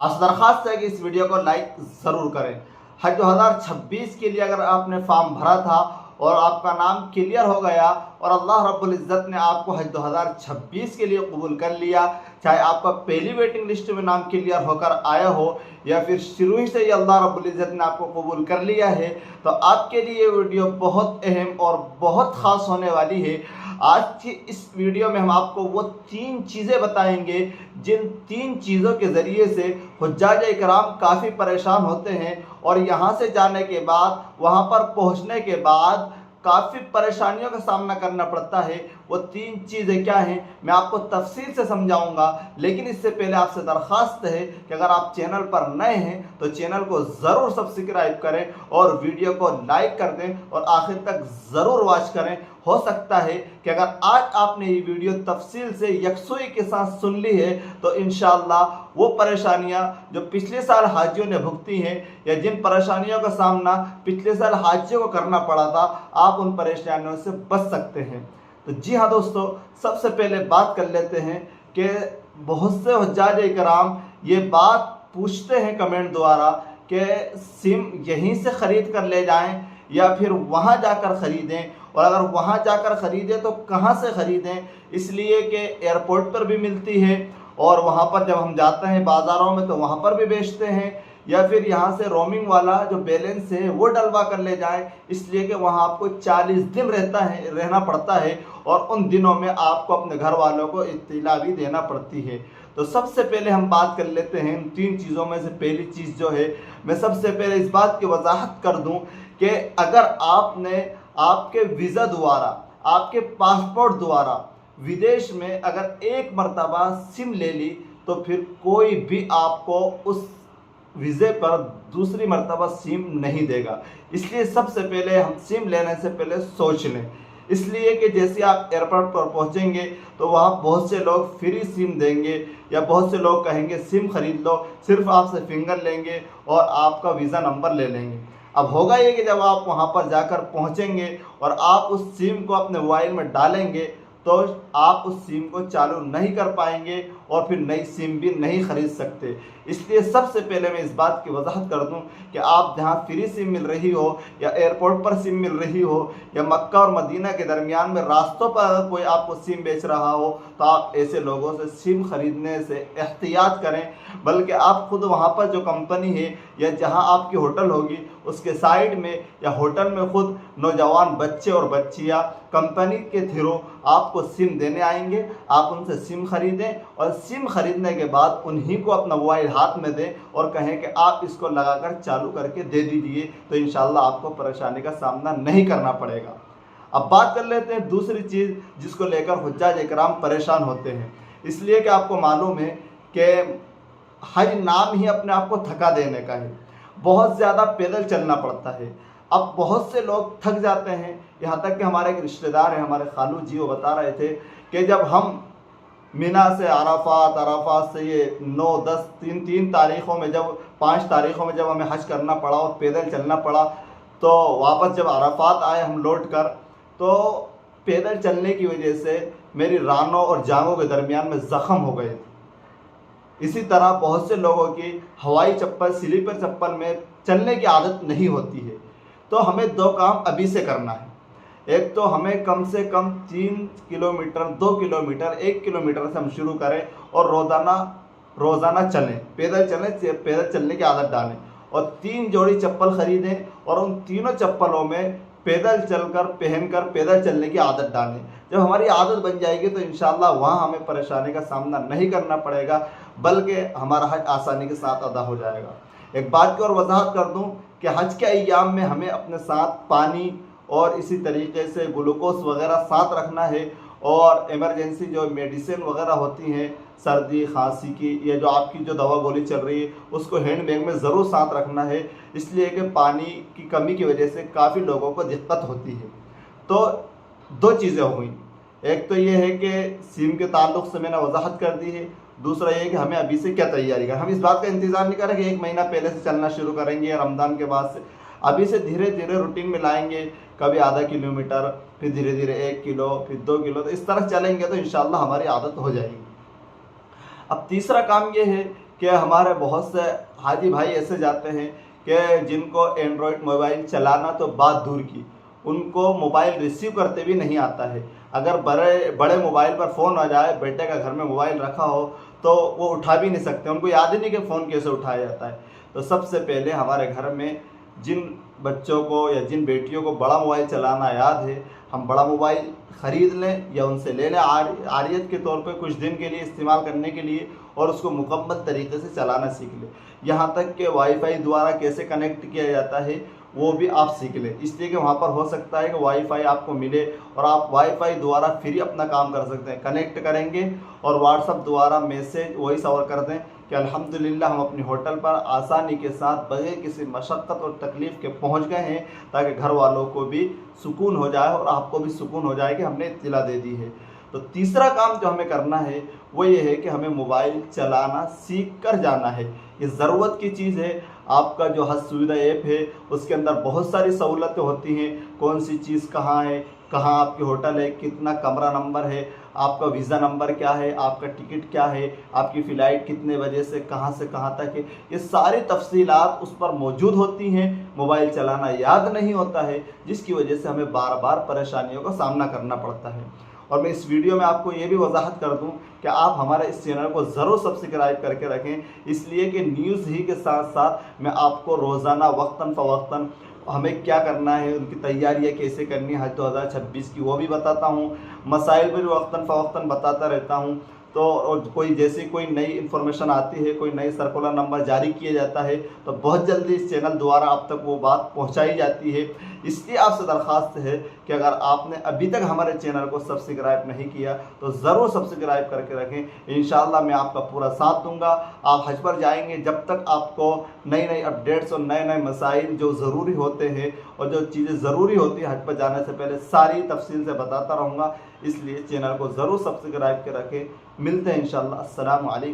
आपसे दरख्वास्त है कि इस वीडियो को लाइक ज़रूर करें। हज 2026 के लिए अगर आपने फॉर्म भरा था और आपका नाम क्लियर हो गया और अल्लाह रब्बुल इज़्ज़त ने आपको हज 2026 के लिए कबूल कर लिया, चाहे आपका पहली वेटिंग लिस्ट में नाम क्लियर होकर आया हो या फिर शुरू ही से ही अल्लाह रब्बुल इज़्ज़त ने आपको कबूल कर लिया है, तो आपके लिए ये वीडियो बहुत अहम और बहुत ख़ास होने वाली है। आज की इस वीडियो में हम आपको वो 3 चीज़ें बताएंगे जिन 3 चीज़ों के ज़रिए से हुज्जाज इकराम काफ़ी परेशान होते हैं और यहाँ से जाने के बाद, वहाँ पर पहुँचने के बाद काफ़ी परेशानियों का सामना करना पड़ता है। वो 3 चीज़ें क्या हैं मैं आपको तफसील से समझाऊंगा, लेकिन इससे पहले आपसे दरख्वास्त है कि अगर आप चैनल पर नए हैं तो चैनल को ज़रूर सब्सक्राइब करें और वीडियो को लाइक कर दें और आखिर तक ज़रूर वॉच करें। हो सकता है कि अगर आज आपने ये वीडियो तफसील से यकसुई के साथ सुन ली है तो इंशाअल्लाह वो परेशानियां जो पिछले साल हाजियों ने भुगती हैं या जिन परेशानियों का सामना पिछले साल हाजियों को करना पड़ा था, आप उन परेशानियों से बच सकते हैं। तो जी हाँ दोस्तों, सबसे पहले बात कर लेते हैं कि बहुत से हुज्जाज इकराम ये बात पूछते हैं कमेंट द्वारा कि सिम यहीं से ख़रीद कर ले जाएं या फिर वहाँ जाकर ख़रीदें, और अगर वहाँ जाकर ख़रीदें तो कहाँ से ख़रीदें, इसलिए कि एयरपोर्ट पर भी मिलती है और वहाँ पर जब हम जाते हैं बाज़ारों में तो वहाँ पर भी बेचते हैं, या फिर यहाँ से रोमिंग वाला जो बैलेंस है वो डलवा कर ले जाएं, इसलिए कि वहाँ आपको 40 दिन रहना पड़ता है और उन दिनों में आपको अपने घर वालों को इत्तिला भी देना पड़ती है। तो सबसे पहले हम बात कर लेते हैं इन 3 चीज़ों में से। पहली चीज़ जो है, मैं सबसे पहले इस बात की वजाहत कर दूं कि अगर आपने आपके वीज़ा द्वारा, आपके पासपोर्ट द्वारा विदेश में अगर एक मरतबा सिम ले ली तो फिर कोई भी आपको उस वीज़े पर दूसरी मरतबा सिम नहीं देगा। इसलिए सबसे पहले हम सिम लेने से पहले सोच लें, इसलिए कि जैसे आप एयरपोर्ट पर पहुंचेंगे तो वहाँ बहुत से लोग फ्री सिम देंगे या बहुत से लोग कहेंगे सिम खरीद लो, सिर्फ आपसे फिंगर लेंगे और आपका वीज़ा नंबर ले लेंगे। अब होगा ये कि जब आप वहाँ पर जाकर पहुँचेंगे और आप उस सिम को अपने मोबाइल में डालेंगे तो आप उस सिम को चालू नहीं कर पाएंगे और फिर नई सिम भी नहीं खरीद सकते। इसलिए सबसे पहले मैं इस बात की वजाहत कर दूं कि आप जहां फ्री सिम मिल रही हो या एयरपोर्ट पर सिम मिल रही हो या मक्का और मदीना के दरमियान में रास्तों पर अगर कोई आपको सिम बेच रहा हो तो आप ऐसे लोगों से सिम खरीदने से एहतियात करें, बल्कि आप खुद वहां पर जो कंपनी है या जहां आपकी होटल होगी उसके साइड में या होटल में खुद नौजवान बच्चे और बच्चियां कंपनी के थ्रू आपको सिम देने आएंगे। आप उनसे सिम खरीदें और सिम खरीदने के बाद उन्हीं को अपना मोबाइल हाथ में दें और कहें कि आप इसको लगाकर चालू करके दे दीजिए, तो इंशाल्लाह आपको परेशानी का सामना नहीं करना पड़ेगा। अब बात कर लेते हैं दूसरी चीज़ जिसको लेकर हुज्जाज इकराम परेशान होते हैं, इसलिए कि आपको मालूम है कि हज नाम ही अपने आप को थका देने का है, बहुत ज़्यादा पैदल चलना पड़ता है। अब बहुत से लोग थक जाते हैं, यहाँ तक कि हमारे एक रिश्तेदार हैं, हमारे खालू जी, वो बता रहे थे कि जब हम मीना से अराफात, अराफात से ये 9, 10, 3 तारीख़ों में, जब 5 तारीख़ों में जब हमें हज करना पड़ा और पैदल चलना पड़ा, तो वापस जब अराफात आए हम लौट कर, तो पैदल चलने की वजह से मेरी रानों और जांघों के दरमियान में ज़ख़म हो गए थे। इसी तरह बहुत से लोगों की हवाई चप्पल, स्लीपर चप्पल में चलने की आदत नहीं होती है। तो हमें 2 काम अभी से करना है। एक तो हमें कम से कम 3 किलोमीटर, 2 किलोमीटर, 1 किलोमीटर से हम शुरू करें और रोज़ाना चलें, पैदल चलने की आदत डालें और 3 जोड़ी चप्पल ख़रीदें और उन तीनों चप्पलों में पैदल चलकर, पहनकर पैदल चलने की आदत डालें। जब हमारी आदत बन जाएगी तो इंशाअल्लाह वहाँ हमें परेशानी का सामना नहीं करना पड़ेगा, बल्कि हमारा हज आसानी के साथ अदा हो जाएगा। एक बात की और वजाहत कर दूँ कि हज के अय्याम में हमें अपने साथ पानी और इसी तरीके से ग्लूकोज वगैरह साथ रखना है और इमरजेंसी जो मेडिसिन वगैरह होती हैं, सर्दी खांसी की, या जो आपकी जो दवा गोली चल रही है उसको हैंड बैग में ज़रूर साथ रखना है, इसलिए कि पानी की कमी की वजह से काफ़ी लोगों को दिक्कत होती है। तो 2 चीज़ें हो गई, एक तो ये है कि सिम के ताल्लुक़ से मैंने वजाहत कर दी है, दूसरा ये है कि हमें अभी से क्या तैयारी करें। हम इस बात का इंतज़ार नहीं करें कि 1 महीना पहले से चलना शुरू करेंगे या रमज़ान के बाद से, अभी से धीरे धीरे रूटीन में लाएंगे। कभी आधा किलोमीटर, फिर धीरे धीरे 1 किलो, फिर 2 किलो, तो इस तरह चलेंगे तो इंशाअल्लाह हमारी आदत हो जाएगी। अब तीसरा काम ये है कि हमारे बहुत से हाजी भाई ऐसे जाते हैं कि जिनको एंड्रॉयड मोबाइल चलाना तो बात दूर की, उनको मोबाइल रिसीव करते भी नहीं आता है। अगर बड़े बड़े मोबाइल पर फ़ोन आ जाए, बेटे का घर में मोबाइल रखा हो तो वो उठा भी नहीं सकते, उनको याद ही नहीं कि फ़ोन कैसे उठाया जाता है। तो सबसे पहले हमारे घर में जिन बच्चों को या जिन बेटियों को बड़ा मोबाइल चलाना याद है, हम बड़ा मोबाइल ख़रीद लें या उनसे ले लें आरियत के तौर पे कुछ दिन के लिए इस्तेमाल करने के लिए, और उसको मुकम्मल तरीके से चलाना सीख लें। यहाँ तक कि वाईफाई द्वारा कैसे कनेक्ट किया जाता है वो भी आप सीख लें, इसलिए कि वहाँ पर हो सकता है कि वाईफाई आपको मिले और आप वाईफाई द्वारा फ्री अपना काम कर सकते हैं। कनेक्ट करेंगे और व्हाट्सएप द्वारा मैसेज वॉइस ओवर कर दें कि अल्हम्दुलिल्लाह हम अपने होटल पर आसानी के साथ बगैर किसी मशक्क़त और तकलीफ़ के पहुँच गए हैं, ताकि घर वालों को भी सुकून हो जाए और आपको भी सुकून हो जाए कि हमने इत्तला दे दी है। तो तीसरा काम जो हमें करना है वो ये है कि हमें मोबाइल चलाना सीख कर जाना है। ये ज़रूरत की चीज़ है। आपका जो हज सुविधा ऐप है उसके अंदर बहुत सारी सहूलतें होती हैं, कौन सी चीज़ कहाँ है, कहाँ आपकी होटल है, कितना कमरा नंबर है, आपका वीज़ा नंबर क्या है, आपका टिकट क्या है, आपकी फ़्लाइट कितने बजे से कहाँ तक है, ये सारी तफसीलात उस पर मौजूद होती हैं। मोबाइल चलाना याद नहीं होता है, जिसकी वजह से हमें बार बार परेशानियों का सामना करना पड़ता है। और मैं इस वीडियो में आपको ये भी वजाहत कर दूं कि आप हमारे इस चैनल को ज़रूर सब्सक्राइब करके रखें, इसलिए कि न्यूज़ ही के साथ साथ मैं आपको रोज़ाना वक्तन फ़वक्तन हमें क्या करना है, उनकी तैयारियाँ कैसे करनी है हज 2026 की, वो भी बताता हूँ। मसाइल भी वक्तन फ़वक्तन बताता रहता हूँ। तो और कोई जैसी कोई नई इन्फॉर्मेशन आती है, कोई नई सर्कुलर नंबर जारी किया जाता है, तो बहुत जल्दी इस चैनल द्वारा आप तक वो बात पहुंचाई जाती है। इसलिए आपसे दरख्वास्त है कि अगर आपने अभी तक हमारे चैनल को सब्सक्राइब नहीं किया तो ज़रूर सब्सक्राइब करके रखें। इंशाअल्लाह मैं आपका पूरा साथ दूंगा। आप हज पर जाएंगे, जब तक आपको नई नई अपडेट्स और नए नए मसाइल जो ज़रूरी होते हैं और जो चीज़ें ज़रूरी होती हैं हज पर जाने से पहले सारी तफसील से बताता रहूँगा। इसलिए चैनल को ज़रूर सब्सक्राइब के रखें। मिलते हैं इंशाअल्लाह। अस्सलामु अलैकुम।